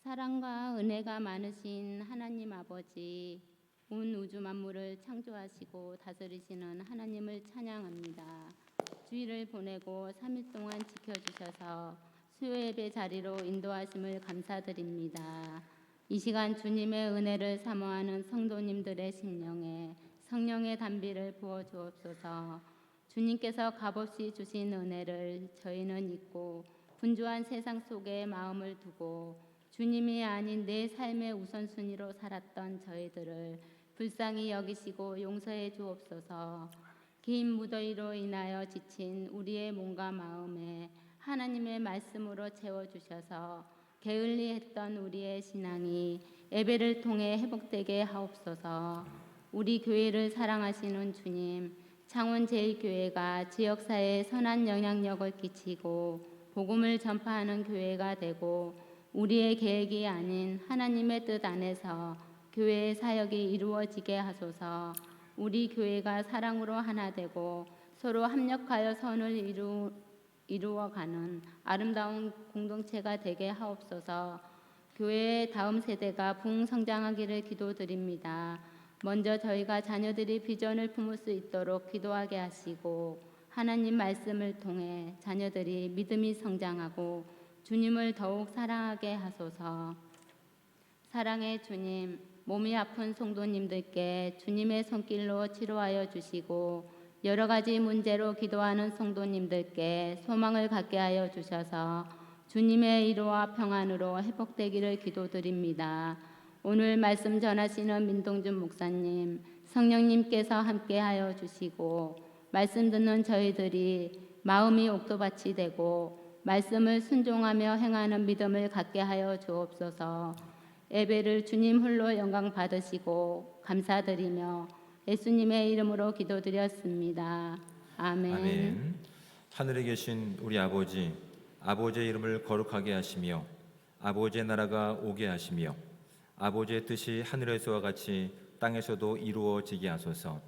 사랑과 은혜가 많으신 하나님 아버지, 온 우주 만물을 창조하시고 다스리시는 하나님을 찬양합니다. 주일을 보내고 3일 동안 지켜주셔서 수요 예배 자리로 인도하심을 감사드립니다. 이 시간 주님의 은혜를 사모하는 성도님들의 심령에 성령의 단비를 부어 주옵소서. 주님께서 값없이 주신 은혜를 저희는 잊고 분주한 세상 속에 마음을 두고 주님이 아닌 내 삶의 우선순위로 살았던 저희들을 불쌍히 여기시고 용서해 주옵소서. 긴 무더위로 인하여 지친 우리의 몸과 마음에 하나님의 말씀으로 채워주셔서 게을리했던 우리의 신앙이 예배를 통해 회복되게 하옵소서. 우리 교회를 사랑하시는 주님, 창원제일교회가 지역사회에 선한 영향력을 끼치고 복음을 전파하는 교회가 되고 우리의 계획이 아닌 하나님의 뜻 안에서 교회의 사역이 이루어지게 하소서. 우리 교회가 사랑으로 하나 되고 서로 합력하여 선을 이루어가는 아름다운 공동체가 되게 하옵소서. 교회의 다음 세대가 부흥성장하기를 기도드립니다. 먼저 저희가 자녀들이 비전을 품을 수 있도록 기도하게 하시고 하나님 말씀을 통해 자녀들이 믿음이 성장하고 주님을 더욱 사랑하게 하소서. 사랑의 주님, 몸이 아픈 성도님들께 주님의 손길로 치료하여 주시고 여러 가지 문제로 기도하는 성도님들께 소망을 갖게 하여 주셔서 주님의 위로와 평안으로 회복되기를 기도드립니다. 오늘 말씀 전하시는 민동준 목사님, 성령님께서 함께하여 주시고 말씀 듣는 저희들이 마음이 옥토밭이 되고 말씀을 순종하며 행하는 믿음을 갖게 하여 주옵소서. 예배를 주님 홀로 영광 받으시고 감사드리며 예수님의 이름으로 기도드렸습니다. 아멘. 아멘. 하늘에 계신 우리 아버지, 아버지의 이름을 거룩하게 하시며 아버지의 나라가 오게 하시며 아버지의 뜻이 하늘에서와 같이 땅에서도 이루어지게 하소서.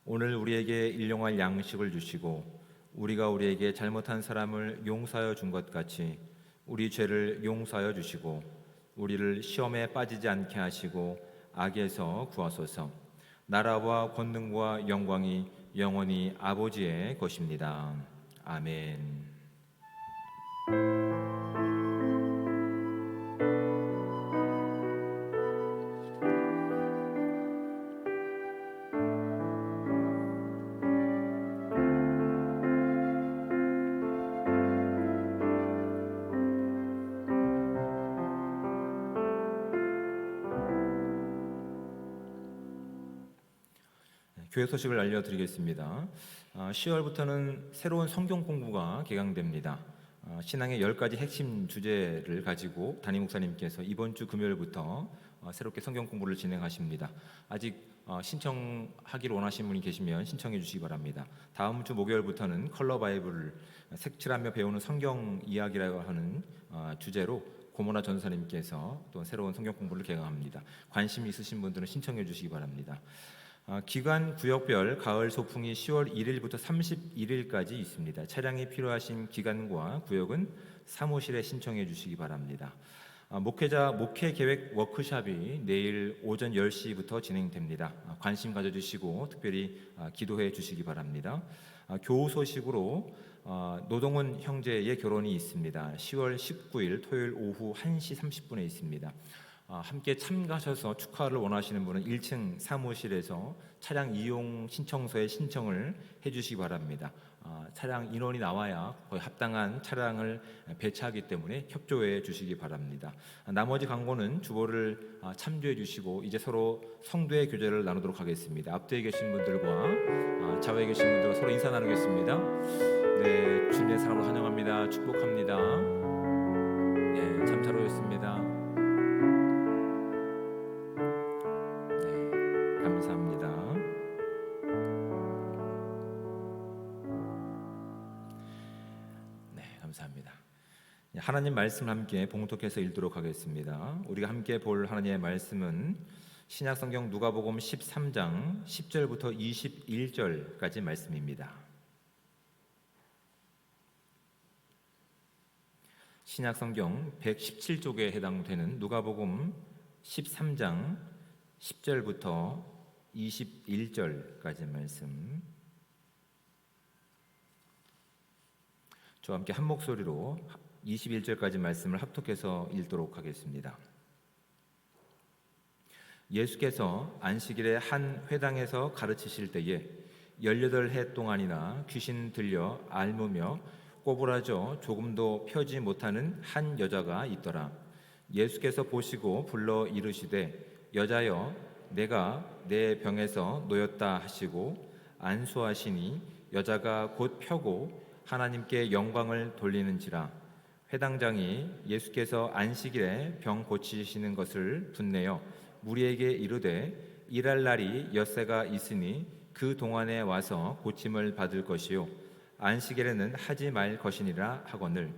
오늘 우리에게 일용할 양식을 주시고 우리가 우리에게 잘못한 사람을 용서하여 준 것 같이 우리 죄를 용서하여 주시고 우리를 시험에 빠지지 않게 하시고 악에서 구하소서. 나라와 권능과 영광이 영원히 아버지의 것입니다. 아멘. 교회 소식을 알려드리겠습니다. 10월부터는 새로운 성경 공부가 개강됩니다. 신앙의 10가지 핵심 주제를 가지고 담임 목사님께서 이번 주 금요일부터 새롭게 성경 공부를 진행하십니다. 아직 신청하기를 원하시는 분이 계시면 신청해 주시기 바랍니다. 다음 주 목요일부터는 컬러 바이블을 색칠하며 배우는 성경 이야기라고 하는 주제로 고모나 전사님께서 또 새로운 성경 공부를 개강합니다. 관심 있으신 분들은 신청해 주시기 바랍니다. 기간 구역별 가을 소풍이 10월 1일부터 31일까지 있습니다. 차량이 필요하신 기간과 구역은 사무실에 신청해 주시기 바랍니다. 목회자 목회 계획 워크숍이 내일 오전 10시부터 진행됩니다. 관심 가져주시고 특별히 기도해 주시기 바랍니다. 교우 소식으로 노동훈 형제의 결혼이 있습니다. 10월 19일 토요일 오후 1시 30분에 있습니다. 함께 참가하셔서 축하를 원하시는 분은 1층 사무실에서 차량 이용 신청서에 신청을 해주시기 바랍니다. 차량 인원이 나와야 거의 합당한 차량을 배차하기 때문에 협조해 주시기 바랍니다. 나머지 광고는 주보를 참조해 주시고 이제 서로 성도의 교제를 나누도록 하겠습니다. 앞뒤에 계신 분들과 좌우에 계신 분들과 서로 인사 나누겠습니다. 네, 주님의 사랑으로 환영합니다. 축복합니다. 네, 참 잘 오셨습니다. 감사합니다. 네, 감사합니다. 하나님 말씀 함께 봉독해서 읽도록 하겠습니다. 우리가 함께 볼 하나님의 말씀은 신약성경 누가복음 13장 10절부터 21절까지 말씀입니다. 신약성경 117쪽에 해당되는 누가복음 13장 10절부터 21절까지 말씀, 저와 함께 한 목소리로 21절까지 말씀을 합독해서 읽도록 하겠습니다. 예수께서 안식일에 한 회당에서 가르치실 때에 18해 동안이나 귀신 들려 앓으며 꼬부라져 조금도 펴지 못하는 한 여자가 있더라. 예수께서 보시고 불러 이르시되 여자여 내가 내 병에서 놓였다 하시고 안수하시니 여자가 곧 펴고 하나님께 영광을 돌리는지라. 회당장이 예수께서 안식일에 병 고치시는 것을 분내어 무리에게 이르되 일할 날이 엿새가 있으니 그 동안에 와서 고침을 받을 것이요 안식일에는 하지 말 것이니라 하거늘,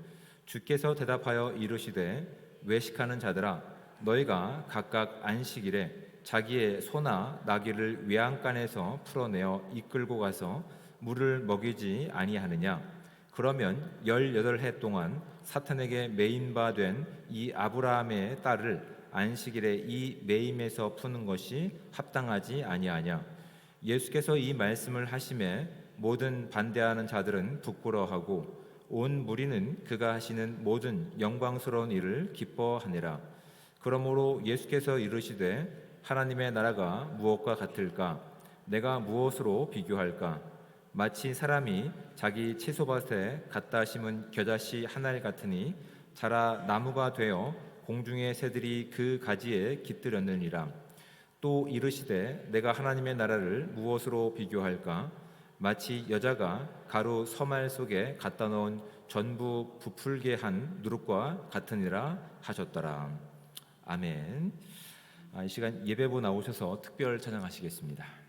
주께서 대답하여 이르시되 외식하는 자들아 너희가 각각 안식일에 자기의 소나 나귀를 외양간에서 풀어내어 이끌고 가서 물을 먹이지 아니하느냐. 그러면 18해 동안 사탄에게 매인 바 된 이 아브라함의 딸을 안식일에 이 매임에서 푸는 것이 합당하지 아니하냐. 예수께서 이 말씀을 하심에 모든 반대하는 자들은 부끄러워하고 온 무리는 그가 하시는 모든 영광스러운 일을 기뻐하니라. 그러므로 예수께서 이르시되 하나님의 나라가 무엇과 같을까? 내가 무엇으로 비교할까? 마치 사람이 자기 채소밭에 갖다 심은 겨자씨 한 알 같으니 자라 나무가 되어 공중의 새들이 그 가지에 깃들었느니라. 또 이르시되 내가 하나님의 나라를 무엇으로 비교할까? 마치 여자가 가루 서말 속에 갖다 넣은 전부 부풀게 한 누룩과 같으니라 하셨더라. 아멘. 이 시간 예배부 나오셔서 특별 찬양하시겠습니다.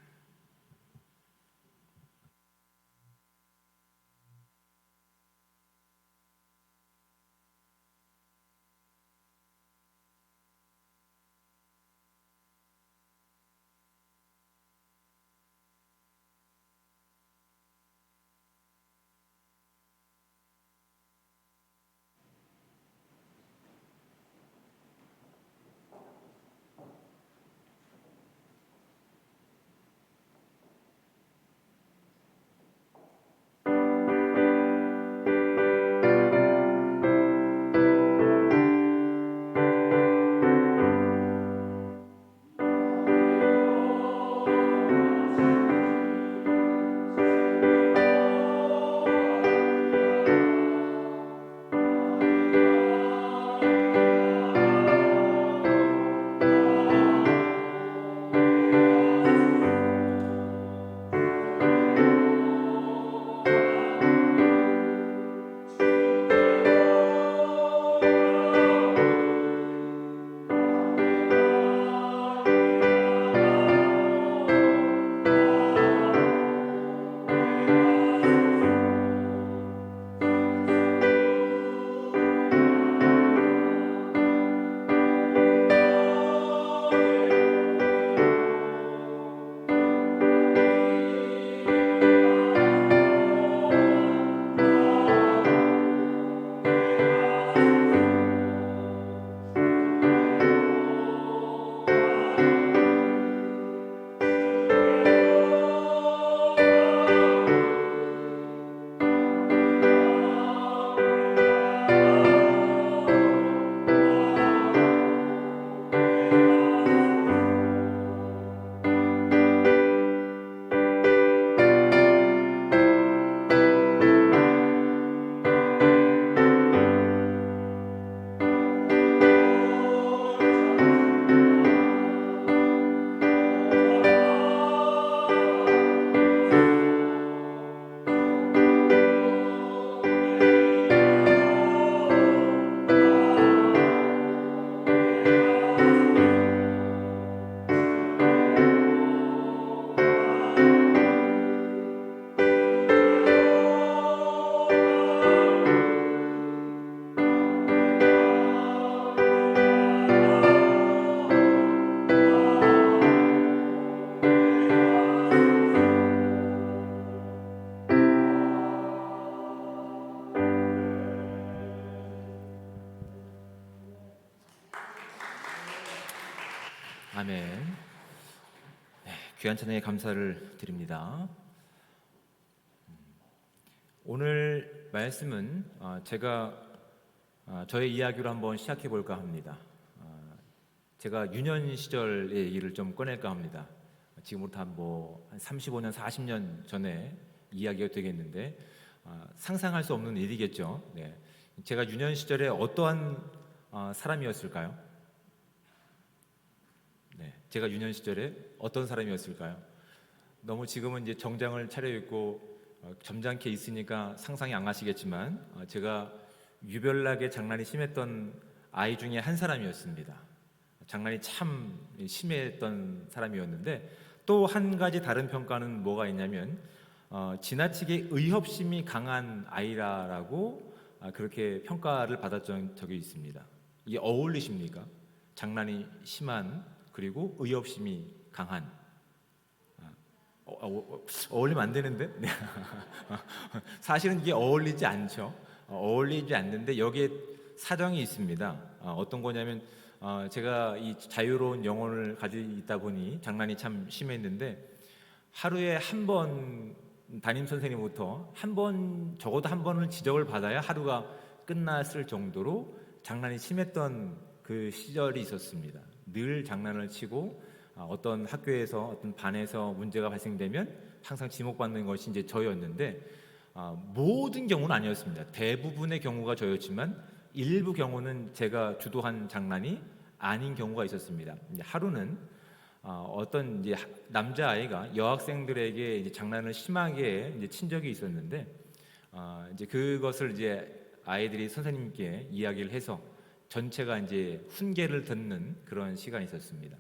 아멘. 네, 귀한 찬양에 감사를 드립니다. 오늘 말씀은 제가 저의 이야기로 한번 시작해 볼까 합니다. 제가 유년 시절의 얘기를 좀 꺼낼까 합니다. 지금부터 한 35년, 40년 전에 이야기가 되겠는데 상상할 수 없는 일이겠죠. 네. 제가 유년 시절에 어떠한 사람이었을까요? 네, 제가 유년 시절에 어떤 사람이었을까요? 너무 지금은 이제 정장을 차려입고 점잖게 있으니까 상상이 안 가시겠지만 제가 유별나게 장난이 심했던 아이 중에 한 사람이었습니다. 장난이 참 심했던 사람이었는데 또 한 가지 다른 평가는 뭐가 있냐면 지나치게 의협심이 강한 아이라고 그렇게 평가를 받았던 적이 있습니다. 이게 어울리십니까? 장난이 심한 그리고 의협심이 강한 어울리면 안 되는데? 네. 사실은 이게 어울리지 않죠. 어울리지 않는데 여기에 사정이 있습니다. 어떤 거냐면 제가 이 자유로운 영혼을 가지고 있다 보니 장난이 참 심했는데 하루에 한 번 담임 선생님부터 적어도 한 번은 지적을 받아야 하루가 끝났을 정도로 장난이 심했던 그 시절이 있었습니다. 늘 장난을 치고 어떤 학교에서 어떤 반에서 문제가 발생되면 항상 지목받는 것이 이제 저였는데 모든 경우는 아니었습니다. 대부분의 경우가 저였지만 일부 경우는 제가 주도한 장난이 아닌 경우가 있었습니다. 하루는 어떤 이제 남자아이가 여학생들에게 이제 장난을 심하게 이제 친 적이 있었는데 이제 그것을 이제 아이들이 선생님께 이야기를 해서 전체가 이제 훈계를 듣는 그런 시간이 있었습니다.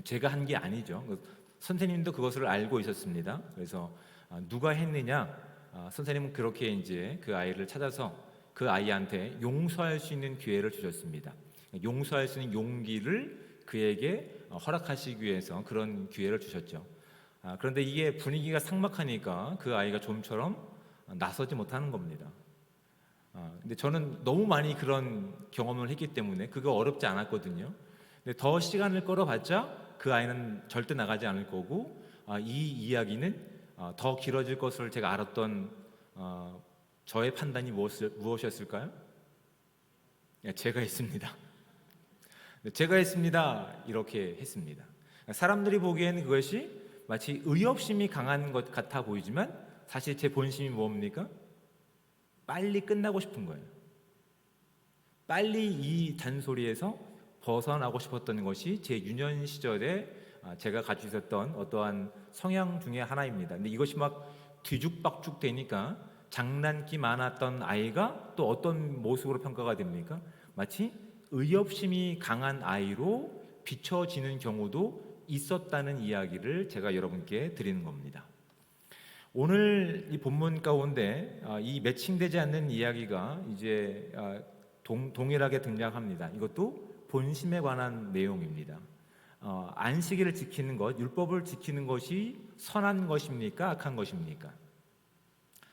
제가 한 게 아니죠. 선생님도 그것을 알고 있었습니다. 그래서 누가 했느냐? 선생님은 그렇게 이제 그 아이를 찾아서 그 아이한테 용서할 수 있는 기회를 주셨습니다. 용서할 수 있는 용기를 그에게 허락하시기 위해서 그런 기회를 주셨죠. 그런데 이게 분위기가 삭막하니까 그 아이가 좀처럼 나서지 못하는 겁니다. 근데 저는 너무 많이 그런 경험을 했기 때문에 그거 어렵지 않았거든요. 근데 더 시간을 끌어봤자 그 아이는 절대 나가지 않을 거고 이 이야기는 더 길어질 것을 제가 알았던 저의 판단이 무엇이었을까요? 제가 했습니다. 제가 했습니다. 이렇게 했습니다. 사람들이 보기에는 그것이 마치 의협심이 강한 것 같아 보이지만 사실 제 본심이 뭡니까? 빨리 끝나고 싶은 거예요. 빨리 이 잔소리에서 벗어나고 싶었던 것이 제 유년 시절에 제가 가지고 있었던 어떠한 성향 중에 하나입니다. 근데 이것이 막 뒤죽박죽 되니까 장난기 많았던 아이가 또 어떤 모습으로 평가가 됩니까? 마치 의협심이 강한 아이로 비춰지는 경우도 있었다는 이야기를 제가 여러분께 드리는 겁니다. 오늘 이 본문 가운데 이 매칭되지 않는 이야기가 이제 동일하게 등장합니다. 이것도 본심에 관한 내용입니다. 안식일을 지키는 것, 율법을 지키는 것이 선한 것입니까? 악한 것입니까?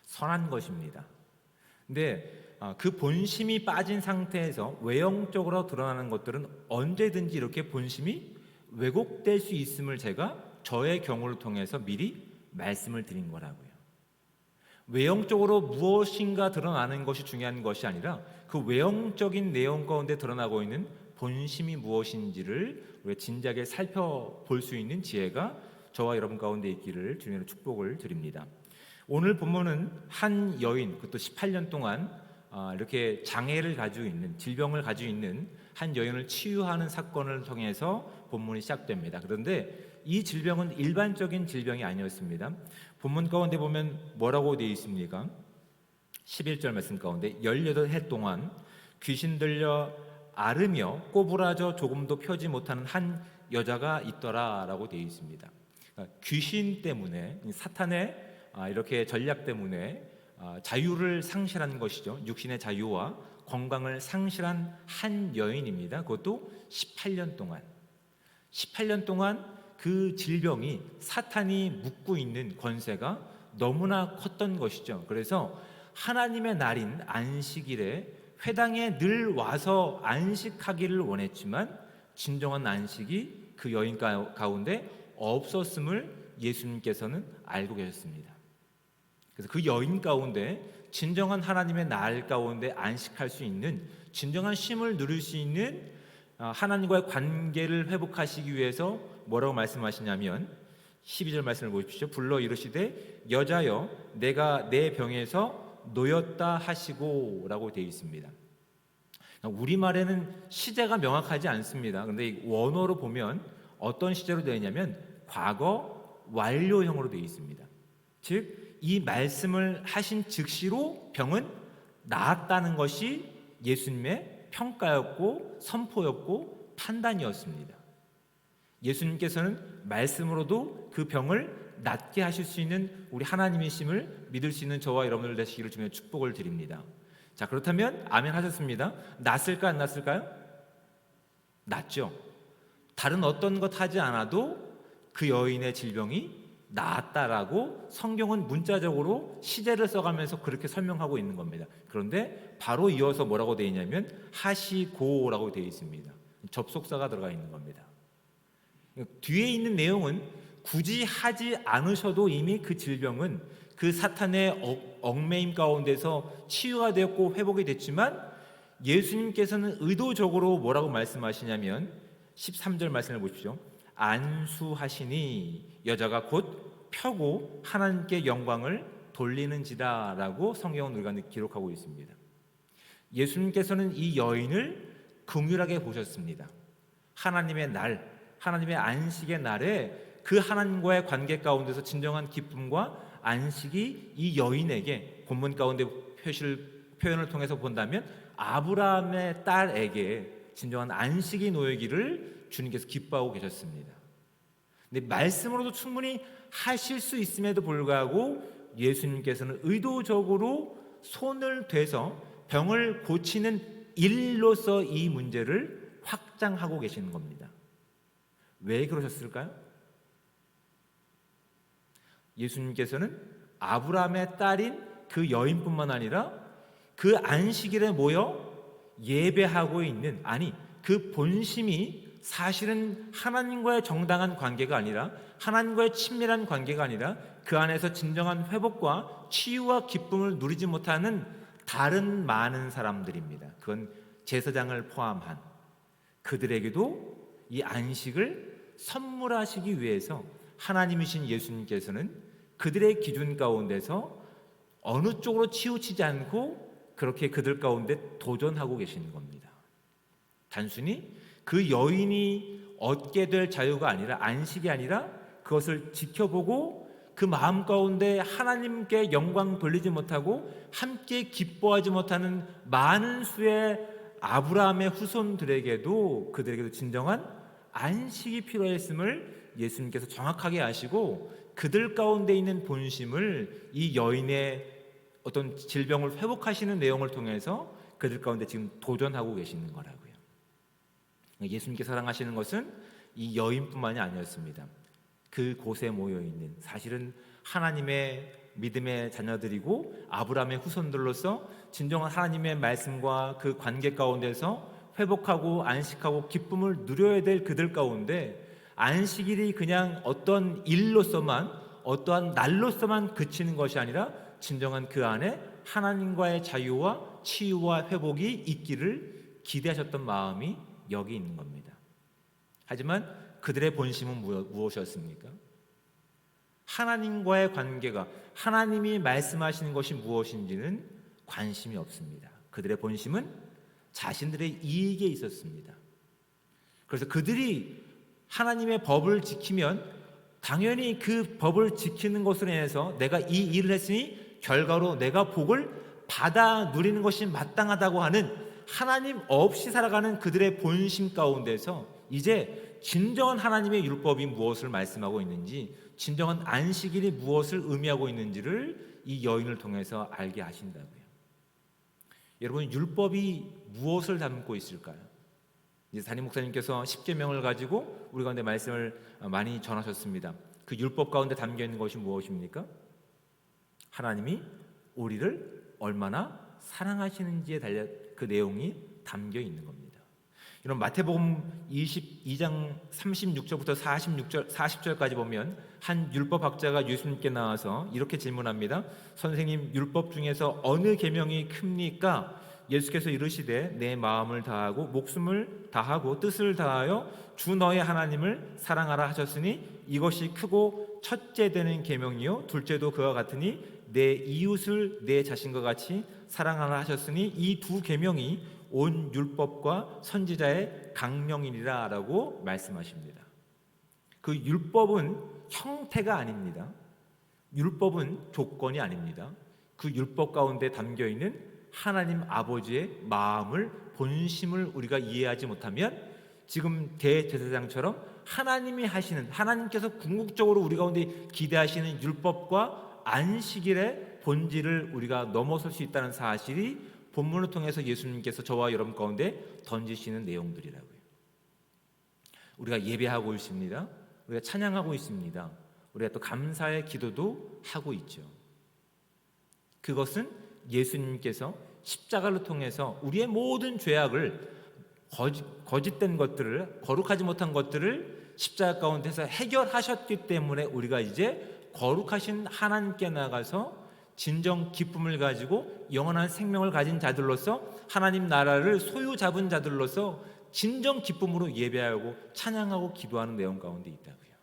선한 것입니다. 근데 그 본심이 빠진 상태에서 외형적으로 드러나는 것들은 언제든지 이렇게 본심이 왜곡될 수 있음을 제가 저의 경우를 통해서 미리 말씀을 드린 거라고요. 외형적으로 무엇인가 드러나는 것이 중요한 것이 아니라 그 외형적인 내용 가운데 드러나고 있는 본심이 무엇인지를 우리가 진작에 살펴볼 수 있는 지혜가 저와 여러분 가운데 있기를 주님으로 축복을 드립니다. 오늘 본문은 한 여인, 그것도 18년 동안 이렇게 장애를 가지고 있는, 질병을 가지고 있는 한 여인을 치유하는 사건을 통해서 본문이 시작됩니다. 그런데 이 질병은 일반적인 질병이 아니었습니다. 본문 가운데 보면 뭐라고 되어 있습니까? 11절 말씀 가운데 18해 동안 귀신 들려 앓으며 꼬부라져 조금도 펴지 못하는 한 여자가 있더라라고 되어 있습니다. 귀신 때문에, 사탄의 이렇게 전략 때문에 자유를 상실한 것이죠. 육신의 자유와 건강을 상실한 한 여인입니다. 그것도 18년 동안 그 질병이 사탄이 묶고 있는 권세가 너무나 컸던 것이죠. 그래서 하나님의 날인 안식일에 회당에 늘 와서 안식하기를 원했지만 진정한 안식이 그 여인 가운데 없었음을 예수님께서는 알고 계셨습니다. 그래서 그 여인 가운데 진정한 하나님의 날 가운데 안식할 수 있는, 진정한 쉼을 누릴 수 있는 하나님과의 관계를 회복하시기 위해서 뭐라고 말씀하시냐면 12절 말씀을 보십시오. 불러 이르시되 여자여 내가 내 병에서 놓였다 하시고 라고 되어 있습니다. 우리말에는 시제가 명확하지 않습니다. 그런데 원어로 보면 어떤 시제로 되어 있냐면 과거 완료형으로 되어 있습니다. 즉 이 말씀을 하신 즉시로 병은 나았다는 것이 예수님의 평가였고 선포였고 판단이었습니다. 예수님께서는 말씀으로도 그 병을 낫게 하실 수 있는 우리 하나님이심을 믿을 수 있는 저와 여러분들 되시기를 주님의 축복을 드립니다. 자, 그렇다면 아멘 하셨습니다. 낫을까 안 낫을까요? 낫죠. 다른 어떤 것 하지 않아도 그 여인의 질병이 나았다라고 성경은 문자적으로 시제를 써가면서 그렇게 설명하고 있는 겁니다. 그런데 바로 이어서 뭐라고 되어 있냐면 하시고라고 되어 있습니다. 접속사가 들어가 있는 겁니다. 뒤에 있는 내용은 굳이 하지 않으셔도 이미 그 질병은 그 사탄의 얽매임 가운데서 치유가 되었고 회복이 됐지만 예수님께서는 의도적으로 뭐라고 말씀하시냐면 13절 말씀을 보십시오. 안수하시니 여자가 곧 펴고 하나님께 영광을 돌리는지라 라고 성경은 우리가 기록하고 있습니다. 예수님께서는 이 여인을 긍휼하게 보셨습니다. 하나님의 날, 하나님의 안식의 날에 그 하나님과의 관계 가운데서 진정한 기쁨과 안식이 이 여인에게 본문 가운데 표현을 통해서 본다면 아브라함의 딸에게 진정한 안식이 놓이기를 주님께서 기뻐하고 계셨습니다. 근데 말씀으로도 충분히 하실 수 있음에도 불구하고 예수님께서는 의도적으로 손을 대서 병을 고치는 일로서 이 문제를 확장하고 계시는 겁니다. 왜 그러셨을까요? 예수님께서는 아브라함의 딸인 그 여인뿐만 아니라 그 안식일에 모여 예배하고 있는, 아니 그 본심이 사실은 하나님과의 정당한 관계가 아니라 하나님과의 친밀한 관계가 아니라 그 안에서 진정한 회복과 치유와 기쁨을 누리지 못하는 다른 많은 사람들입니다. 그건 제사장을 포함한 그들에게도 이 안식을 선물하시기 위해서 하나님이신 예수님께서는 그들의 기준 가운데서 어느 쪽으로 치우치지 않고 그렇게 그들 가운데 도전하고 계시는 겁니다. 단순히 그 여인이 얻게 될 자유가 아니라, 안식이 아니라 그것을 지켜보고 그 마음 가운데 하나님께 영광 돌리지 못하고 함께 기뻐하지 못하는 많은 수의 아브라함의 후손들에게도, 그들에게도 진정한 안식이 필요했음을 예수님께서 정확하게 아시고 그들 가운데 있는 본심을 이 여인의 어떤 질병을 회복하시는 내용을 통해서 그들 가운데 지금 도전하고 계시는 거라고요. 예수님께 사랑하시는 것은 이 여인뿐만이 아니었습니다. 그곳에 모여있는, 사실은 하나님의 믿음의 자녀들이고 아브라함의 후손들로서 진정한 하나님의 말씀과 그 관계 가운데서 회복하고 안식하고 기쁨을 누려야 될 그들 가운데 안식일이 그냥 어떤 일로서만, 어떠한 날로서만 그치는 것이 아니라 진정한 그 안에 하나님과의 자유와 치유와 회복이 있기를 기대하셨던 마음이 여기 있는 겁니다. 하지만 그들의 본심은 무엇이었습니까? 하나님과의 관계가, 하나님이 말씀하시는 것이 무엇인지는 관심이 없습니다. 그들의 본심은 자신들의 이익에 있었습니다. 그래서 그들이 하나님의 법을 지키면 당연히 그 법을 지키는 것으로 인해서 내가 이 일을 했으니 결과로 내가 복을 받아 누리는 것이 마땅하다고 하는 하나님 없이 살아가는 그들의 본심 가운데서 이제 진정한 하나님의 율법이 무엇을 말씀하고 있는지, 진정한 안식일이 무엇을 의미하고 있는지를 이 여인을 통해서 알게 하신다고요. 여러분, 율법이 무엇을 담고 있을까요? 이제 담임 목사님께서 10계명을 가지고 우리 가운데 말씀을 많이 전하셨습니다. 그 율법 가운데 담겨 있는 것이 무엇입니까? 하나님이 우리를 얼마나 사랑하시는지에 달려 그 내용이 담겨 있는 겁니다. 이런 마태복음 22장 36절부터 40절까지 보면 한 율법학자가 예수님께 나와서 이렇게 질문합니다. 선생님, 율법 중에서 어느 계명이 큽니까? 예수께서 이르시되 내 마음을 다하고 목숨을 다하고 뜻을 다하여 주 너의 하나님을 사랑하라 하셨으니 이것이 크고 첫째 되는 계명이요 둘째도 그와 같으니 내 이웃을 내 자신과 같이 사랑하라 하셨으니 이 두 계명이 온 율법과 선지자의 강명이니라 라고 말씀하십니다. 그 율법은 형태가 아닙니다. 율법은 조건이 아닙니다. 그 율법 가운데 담겨있는 하나님 아버지의 마음을, 본심을 우리가 이해하지 못하면 지금 대제사장처럼 하나님이 하시는, 하나님께서 궁극적으로 우리 가운데 기대하시는 율법과 안식일의 본질을 우리가 넘어설 수 있다는 사실이 본문을 통해서 예수님께서 저와 여러분 가운데 던지시는 내용들이라고요. 우리가 예배하고 있습니다. 우리가 찬양하고 있습니다. 우리가 또 감사의 기도도 하고 있죠. 그것은 예수님께서 십자가를 통해서 우리의 모든 죄악을, 거짓된 것들을, 거룩하지 못한 것들을 십자가 가운데서 해결하셨기 때문에 우리가 이제 거룩하신 하나님께 나가서 진정 기쁨을 가지고 영원한 생명을 가진 자들로서 하나님 나라를 소유 잡은 자들로서 진정 기쁨으로 예배하고 찬양하고 기도하는 내용 가운데 있다고요.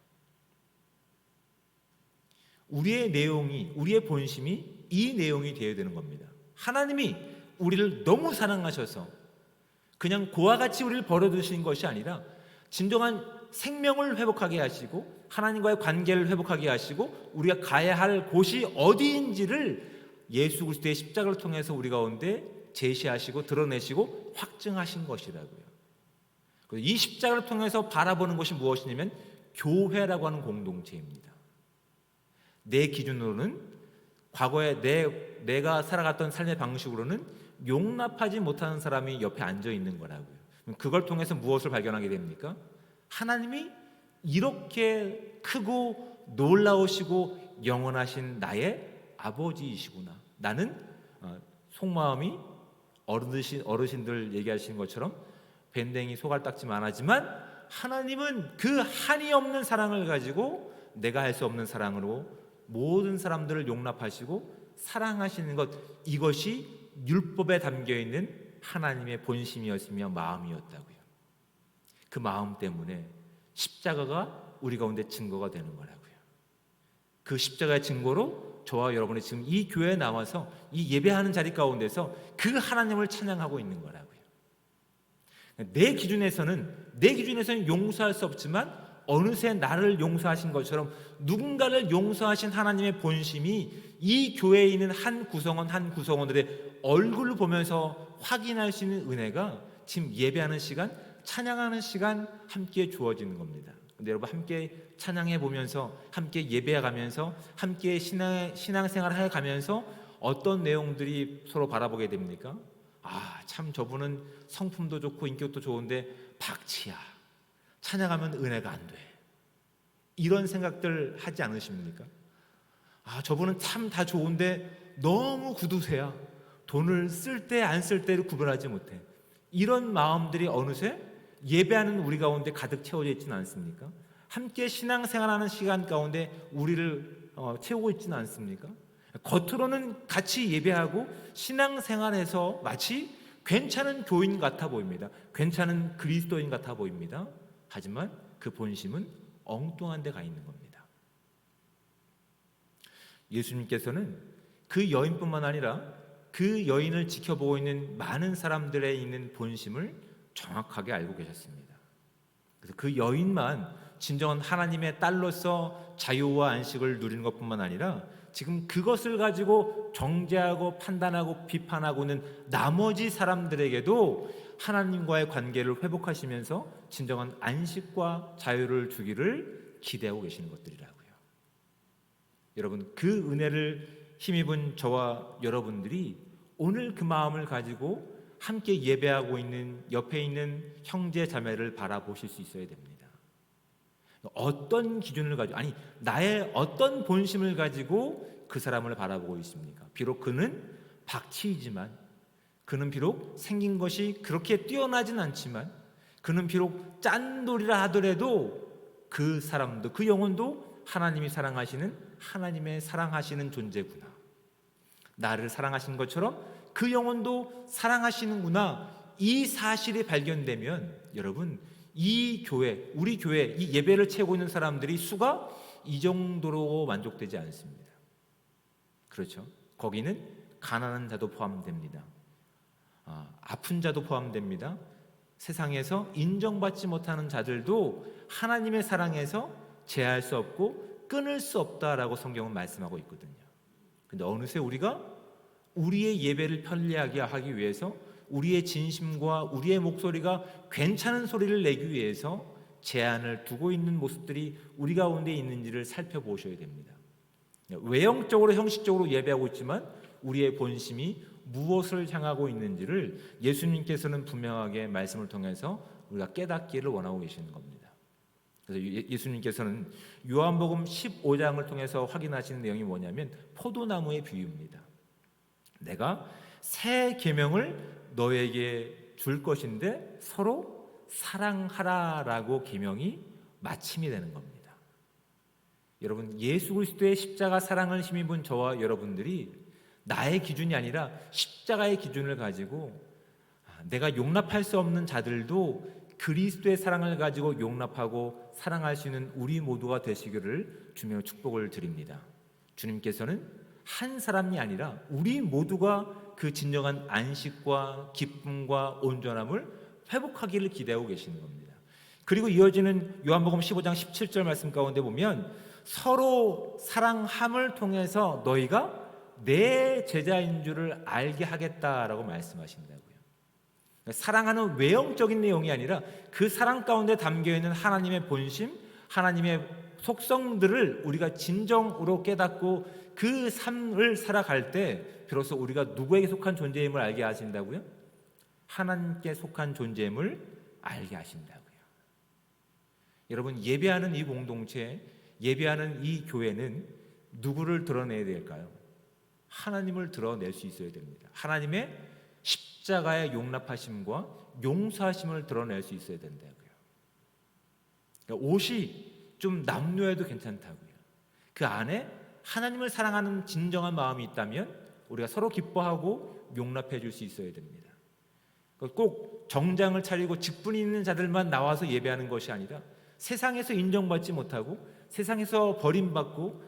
우리의 내용이, 우리의 본심이 이 내용이 되어야 되는 겁니다. 하나님이 우리를 너무 사랑하셔서 그냥 고와 같이 우리를 버려두신 것이 아니라 진정한 생명을 회복하게 하시고 하나님과의 관계를 회복하게 하시고 우리가 가야 할 곳이 어디인지를 예수 그리스도의 십자가를 통해서 우리 가운데 제시하시고 드러내시고 확증하신 것이라고요. 이 십자가를 통해서 바라보는 것이 무엇이냐면 교회라고 하는 공동체입니다. 내 기준으로는 과거에 내가 살아갔던 삶의 방식으로는 용납하지 못하는 사람이 옆에 앉아 있는 거라고요. 그걸 통해서 무엇을 발견하게 됩니까? 하나님이 이렇게 크고 놀라우시고 영원하신 나의 아버지이시구나. 나는 속마음이 어르신들 얘기하시는 것처럼 밴댕이 소갈딱지만 하지만 하나님은 그 한이 없는 사랑을 가지고 내가 할 수 없는 사랑으로 모든 사람들을 용납하시고 사랑하시는 것, 이것이 율법에 담겨있는 하나님의 본심이었으며 마음이었다고요. 그 마음 때문에 십자가가 우리 가운데 증거가 되는 거라고요. 그 십자가의 증거로 저와 여러분이 지금 이 교회에 나와서 이 예배하는 자리 가운데서 그 하나님을 찬양하고 있는 거라고요. 내 기준에서는 용서할 수 없지만 어느새 나를 용서하신 것처럼 누군가를 용서하신 하나님의 본심이 이 교회에 있는 한 구성원들의 얼굴을 보면서 확인할 수 있는 은혜가 지금 예배하는 시간, 찬양하는 시간 함께 주어지는 겁니다. 근데 여러분 함께 찬양해 보면서, 함께 예배해 가면서, 함께 신앙생활을 해 가면서 어떤 내용들이 서로 바라보게 됩니까? 아, 참 저분은 성품도 좋고 인격도 좋은데 박치야. 찬양하면 은혜가 안 돼. 이런 생각들 하지 않으십니까? 아, 저분은 참 다 좋은데 너무 구두쇠야. 돈을 쓸 때 안 쓸 때를 구별하지 못해. 이런 마음들이 어느새 예배하는 우리 가운데 가득 채워져 있지는 않습니까? 함께 신앙생활하는 시간 가운데 우리를 채우고 있지는 않습니까? 겉으로는 같이 예배하고 신앙생활에서 마치 괜찮은 교인 같아 보입니다. 괜찮은 그리스도인 같아 보입니다. 하지만 그 본심은 엉뚱한 데 가 있는 겁니다. 예수님께서는 그 여인뿐만 아니라 그 여인을 지켜보고 있는 많은 사람들의 있는 본심을 정확하게 알고 계셨습니다. 그래서 그 여인만 진정한 하나님의 딸로서 자유와 안식을 누리는 것뿐만 아니라 지금 그것을 가지고 정죄하고 판단하고 비판하고 있는 나머지 사람들에게도 하나님과의 관계를 회복하시면서 진정한 안식과 자유를 주기를 기대하고 계시는 것들이라고요. 여러분, 그 은혜를 힘입은 저와 여러분들이 오늘 그 마음을 가지고 함께 예배하고 있는 옆에 있는 형제 자매를 바라보실 수 있어야 됩니다. 어떤 기준을 가지고, 아니 나의 어떤 본심을 가지고 그 사람을 바라보고 있습니까? 비록 그는 박치이지만, 그는 비록 생긴 것이 그렇게 뛰어나진 않지만, 그는 비록 짠돌이라 하더라도 그 사람도, 그 영혼도 하나님이 사랑하시는, 하나님의 사랑하시는 존재구나. 나를 사랑하시는 것처럼 그 영혼도 사랑하시는구나. 이 사실이 발견되면 여러분, 이 교회, 우리 교회, 이 예배를 채우고 있는 사람들이 수가 이 정도로 만족되지 않습니다. 그렇죠? 거기는 가난한 자도 포함됩니다. 아픈 자도 포함됩니다. 세상에서 인정받지 못하는 자들도 하나님의 사랑에서 제할 수 없고 끊을 수 없다라고 성경은 말씀하고 있거든요. 근데 어느새 우리가 우리의 예배를 편리하게 하기 위해서, 우리의 진심과 우리의 목소리가 괜찮은 소리를 내기 위해서 제한을 두고 있는 모습들이 우리 가운데 있는지를 살펴보셔야 됩니다. 외형적으로, 형식적으로 예배하고 있지만 우리의 본심이 무엇을 향하고 있는지를 예수님께서는 분명하게 말씀을 통해서 우리가 깨닫기를 원하고 계시는 겁니다. 그래서 예수님께서는 요한복음 15장을 통해서 확인하시는 내용이 뭐냐면 포도나무의 비유입니다. 내가 새 계명을 너에게 줄 것인데 서로 사랑하라라고 계명이 마침이 되는 겁니다. 여러분, 예수 그리스도의 십자가 사랑을 힘입은 저와 여러분들이 나의 기준이 아니라 십자가의 기준을 가지고 내가 용납할 수 없는 자들도 그리스도의 사랑을 가지고 용납하고 사랑할 수 있는 우리 모두가 되시기를 주며 축복을 드립니다. 주님께서는 한 사람이 아니라 우리 모두가 그 진정한 안식과 기쁨과 온전함을 회복하기를 기대하고 계시는 겁니다. 그리고 이어지는 요한복음 15장 17절 말씀 가운데 보면 서로 사랑함을 통해서 너희가 내 제자인 줄을 알게 하겠다라고 말씀하신다고요. 사랑하는 외형적인 내용이 아니라 그 사랑 가운데 담겨있는 하나님의 본심, 하나님의 속성들을 우리가 진정으로 깨닫고 그 삶을 살아갈 때 비로소 우리가 누구에게 속한 존재임을 알게 하신다고요? 하나님께 속한 존재임을 알게 하신다고요. 여러분, 예배하는 이 공동체, 예배하는 이 교회는 누구를 드러내야 될까요? 하나님을 드러낼 수 있어야 됩니다. 하나님의 십자가의 용납하심과 용서하심을 드러낼 수 있어야 된다고요. 그러니까 옷이 좀 남루해도 괜찮다고요. 그 안에 하나님을 사랑하는 진정한 마음이 있다면 우리가 서로 기뻐하고 용납해 줄 수 있어야 됩니다. 꼭 정장을 차리고 직분이 있는 자들만 나와서 예배하는 것이 아니라 세상에서 인정받지 못하고 세상에서 버림받고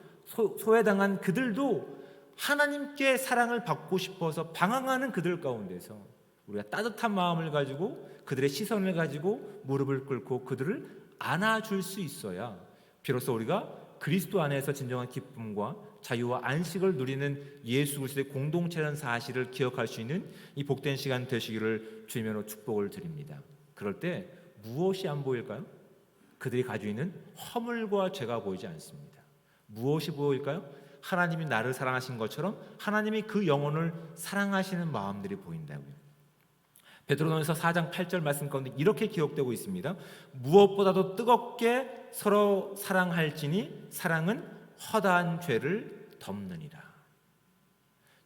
소외당한 그들도 하나님께 사랑을 받고 싶어서 방황하는 그들 가운데서 우리가 따뜻한 마음을 가지고 그들의 시선을 가지고 무릎을 꿇고 그들을 안아줄 수 있어야 비로소 우리가 그리스도 안에서 진정한 기쁨과 자유와 안식을 누리는 예수 그리스도의 공동체라는 사실을 기억할 수 있는 이 복된 시간 되시기를 주님으로 축복을 드립니다. 그럴 때 무엇이 안 보일까요? 그들이 가지고 있는 허물과 죄가 보이지 않습니다. 무엇이 보일까요? 하나님이 나를 사랑하신 것처럼 하나님이 그 영혼을 사랑하시는 마음들이 보인다고요. 베드로전서 4장 8절 말씀 가운데 이렇게 기록되고 있습니다. 무엇보다도 뜨겁게 서로 사랑할지니 사랑은 허다한 죄를 덮느니라.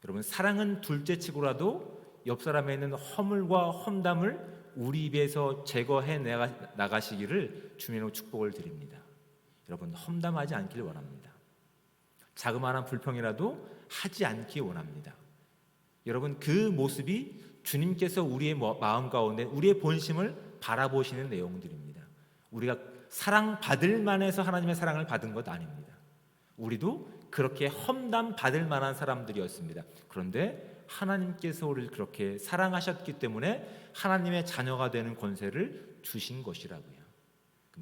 여러분, 사랑은 둘째치고라도 옆 사람에 있는 허물과 험담을 우리 입에서 제거해 나가시기를 주님으로 축복을 드립니다. 여러분, 험담하지 않기를 원합니다. 자그마한 불평이라도 하지 않기 원합니다. 여러분, 그 모습이 주님께서 우리의 마음 가운데 우리의 본심을 바라보시는 내용들입니다. 우리가 사랑받을 만해서 하나님의 사랑을 받은 것 아닙니다. 우리도 그렇게 험담 받을 만한 사람들이었습니다. 그런데 하나님께서 우리를 그렇게 사랑하셨기 때문에 하나님의 자녀가 되는 권세를 주신 것이라고요.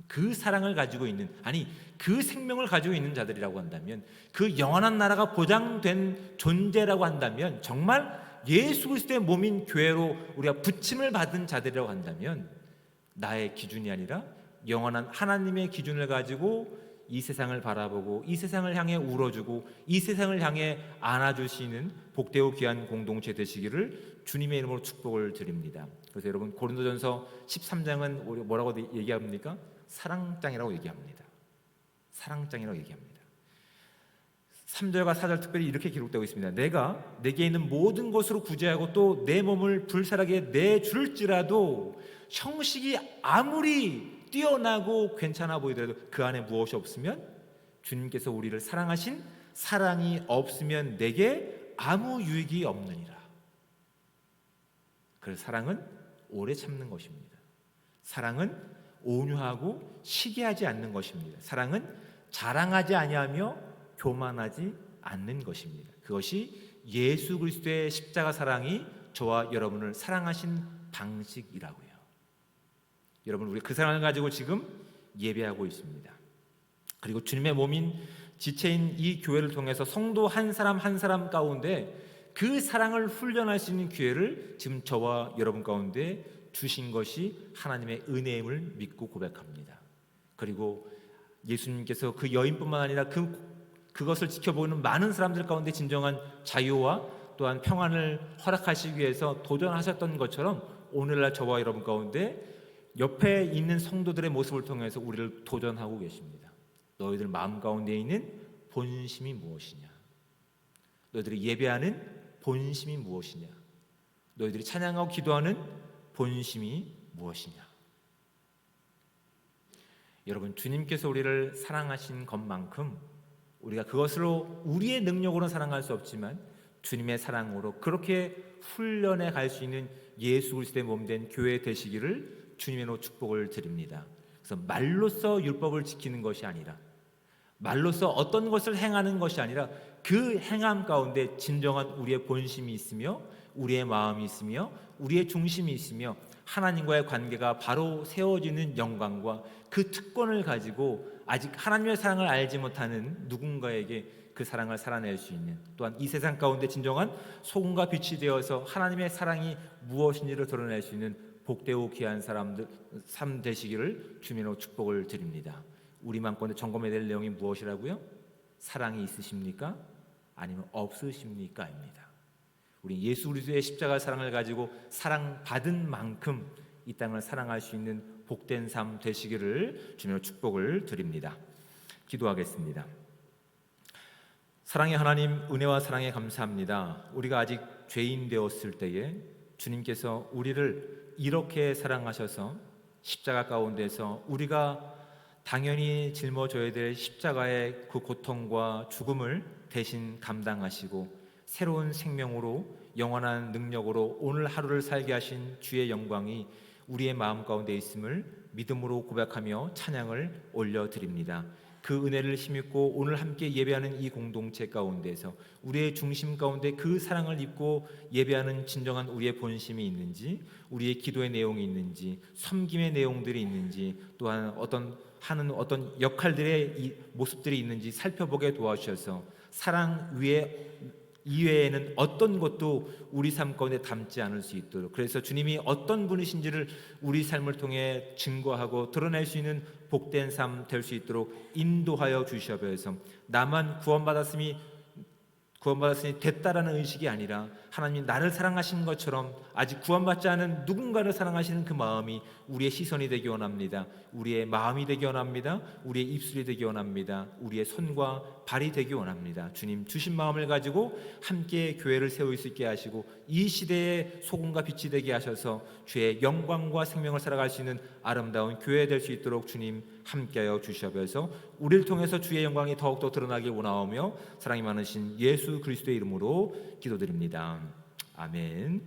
그 사랑을 가지고 있는, 아니 그 생명을 가지고 있는 자들이라고 한다면, 그 영원한 나라가 보장된 존재라고 한다면, 정말 예수 그리스도의 몸인 교회로 우리가 부침을 받은 자들이라고 한다면 나의 기준이 아니라 영원한 하나님의 기준을 가지고 이 세상을 바라보고 이 세상을 향해 울어주고 이 세상을 향해 안아주시는 복되고 귀한 공동체 되시기를 주님의 이름으로 축복을 드립니다. 그래서 여러분, 고린도전서 13장은 뭐라고 얘기합니까? 사랑장이라고 얘기합니다. 사랑장이라고 얘기합니다. 3절과 4절 특별히 이렇게 기록되고 있습니다. 내가 내게 있는 모든 것으로 구제하고 또 내 몸을 불살하게 내줄지라도 형식이 아무리 뛰어나고 괜찮아 보이더라도 그 안에 무엇이 없으면 주님께서 우리를 사랑하신 사랑이 없으면 내게 아무 유익이 없느니라. 그래서 사랑은 오래 참는 것입니다. 사랑은 온유하고 시기하지 않는 것입니다. 사랑은 자랑하지 아니하며 교만하지 않는 것입니다. 그것이 예수 그리스도의 십자가 사랑이 저와 여러분을 사랑하신 방식이라고요. 여러분, 우리 그 사랑을 가지고 지금 예배하고 있습니다. 그리고 주님의 몸인 지체인 이 교회를 통해서 성도 한 사람 한 사람 가운데 그 사랑을 훈련할 수 있는 기회를 지금 저와 여러분 가운데 주신 것이 하나님의 은혜임을 믿고 고백합니다. 그리고 예수님께서 그 여인뿐만 아니라 그것을 지켜보는 많은 사람들 가운데 진정한 자유와 또한 평안을 허락하시기 위해서 도전하셨던 것처럼 오늘날 저와 여러분 가운데 옆에 있는 성도들의 모습을 통해서 우리를 도전하고 계십니다. 너희들 마음 가운데 있는 본심이 무엇이냐? 너희들이 예배하는 본심이 무엇이냐? 너희들이 찬양하고 기도하는 본심이 무엇이냐? 여러분, 주님께서 우리를 사랑하신 것만큼 우리가 그것으로 우리의 능력으로는 사랑할 수 없지만 주님의 사랑으로 그렇게 훈련해 갈 수 있는 예수 그리스도의 몸된 교회 되시기를 주님의 축복을 드립니다. 그래서 말로써 율법을 지키는 것이 아니라, 말로써 어떤 것을 행하는 것이 아니라 그 행함 가운데 진정한 우리의 본심이 있으며 우리의 마음이 있으며 우리의 중심이 있으며 하나님과의 관계가 바로 세워지는 영광과 그 특권을 가지고 아직 하나님의 사랑을 알지 못하는 누군가에게 그 사랑을 살아낼 수 있는, 또한 이 세상 가운데 진정한 소금과 빛이 되어서 하나님의 사랑이 무엇인지를 드러낼 수 있는 복되고 귀한 삶 되시기를 주님으로 축복을 드립니다. 우리 마음가운데 점검해야 될 내용이 무엇이라고요? 사랑이 있으십니까? 아니면 없으십니까? 입니다. 우리 예수 그리스도의 십자가 사랑을 가지고 사랑받은 만큼 이 땅을 사랑할 수 있는 복된 삶 되시기를 주님으로 축복을 드립니다. 기도하겠습니다. 사랑의 하나님, 은혜와 사랑에 감사합니다. 우리가 아직 죄인 되었을 때에 주님께서 우리를 이렇게 사랑하셔서 십자가 가운데서 우리가 당연히 짊어져야 될 십자가의 그 고통과 죽음을 대신 감당하시고 새로운 생명으로 영원한 능력으로 오늘 하루를 살게 하신 주의 영광이 우리의 마음 가운데 있음을 믿음으로 고백하며 찬양을 올려드립니다. 그 은혜를 힘입고 오늘 함께 예배하는 이 공동체 가운데서 우리의 중심 가운데 그 사랑을 입고 예배하는 진정한 우리의 본심이 있는지, 우리의 기도의 내용이 있는지, 섬김의 내용들이 있는지, 또한 하는 어떤 역할들의 이 모습들이 있는지 살펴보게 도와주셔서 사랑 이외에는 어떤 것도 우리 삶 가운데 담지 않을 수 있도록, 그래서 주님이 어떤 분이신지를 우리 삶을 통해 증거하고 드러낼 수 있는 복된 삶 될 수 있도록 인도하여 주시옵소서. 나만 구원받았으니 됐다라는 의식이 아니라 하나님이 나를 사랑하신 것처럼 아직 구원받지 않은 누군가를 사랑하시는 그 마음이 우리의 시선이 되기 원합니다. 우리의 마음이 되기 원합니다. 우리의 입술이 되기 원합니다. 우리의 손과 발이 되기 원합니다. 주님 주신 마음을 가지고 함께 교회를 세울 수 있게 하시고 이 시대의 소금과 빛이 되게 하셔서 주의 영광과 생명을 살아갈 수 있는 아름다운 교회 될 수 있도록 주님 함께하여 주시옵소서. 우리를 통해서 주의 영광이 더욱더 드러나길 원하오며 사랑이 많으신 예수 그리스도의 이름으로 기도드립니다. 아멘.